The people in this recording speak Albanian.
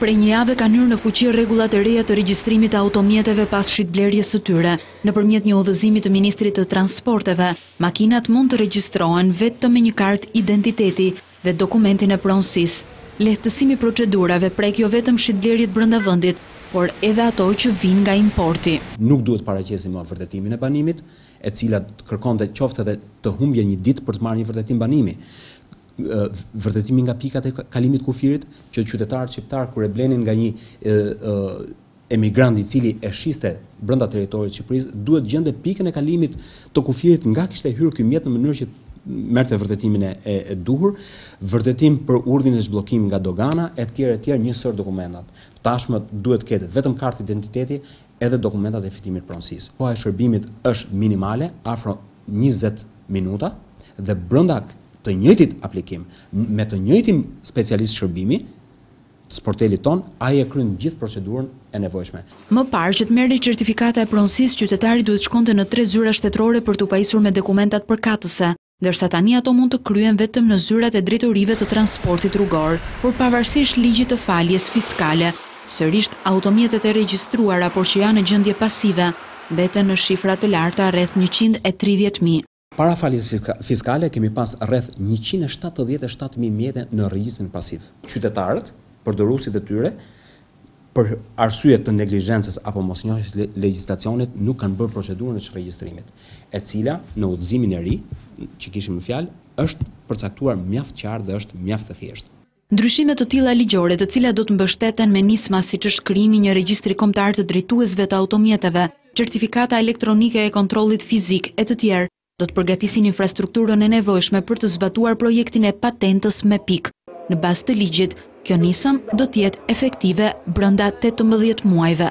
Prej një jave kanë hyrë në fuqi rregullat e reja të regjistrimit të automjeteve pas shitblerjes së tyre. Nëpërmjet një udhëzimi të Ministrit të Transporteve, makinat mund të regjistrohen vetëm me një kartë identiteti dhe dokumentin e pronësisë. Lehtësimi i procedurave prek jo vetëm shitblerjet brenda vendit, por edhe ato që vijnë nga importi. Nuk duhet paraqesim më vërtetimin e banimit, e cila kërkonte qoftë edhe të humbje një ditë për të marrë një vërtetim banimi. Vërtetimi nga pikat e kalimit kufirit, që qytetarët shqiptar kur e blenin nga një emigrant i cili e shiste brenda territorit të Shqipërisë, duhet gjende pikën e kalimit të kufirit nga kishte hyrë ky mjet në mënyrë që merrte vërtetimin e duhur, vërtetim për urdhrin e zhbllokimit nga dogana, etj, njësor dokumentat. Tashmë duhet ketë vetëm kartë identiteti edhe dokumentat e fitimit pronësisë. Koha e shërbimit është minimale, afro 20 minuta, dhe brenda të njëjtit aplikim, me të njëjtin specialist shërbimi, sportelit ton, ai e kryen gjithë procedurën e nevojshme. Më parë që të merrte certifikata e pronësisë, qytetari duhet shkonte në 3 zyra shtetërore për t'u pajisur me dokumentat përkatëse, ndërsa tani ato mund të kryen vetëm në zyrat e drejtorive të transportit rrugor, por pavarësisht ligjit të faljes fiskale. Sërish automjetet e regjistruara por që janë në gjendje pasive, mbeten në shifra të larta rreth 130.000. Para faljes fiskale kemi pas rreth 177.000 mjete në regjistrin pasiv. Qytetarët, përdoruesit e tyre, për arsye të neglizhencës apo mosnjohjes legjislacionit nuk kanë bërë procedurën e regjistrimit, e cila në udhëzimin e ri, që kishim në fjalë, është përcaktuar mjaft qartë dhe është mjaft e thjeshtë. Ndryshime të tilla ligjore, të cilat do të mbështeten me nisma siç është krijimi një regjistri kombëtar të drejtuesve të automjeteve, certifikata elektronike e kontrollit fizik e të tjerë, do të përgatisin infrastrukturën e nevojshme për të zbatuar projektin e patentës me pikë. Në bazë të ligjit, kjo nisëm do të jetë efektive brenda 18 muajve.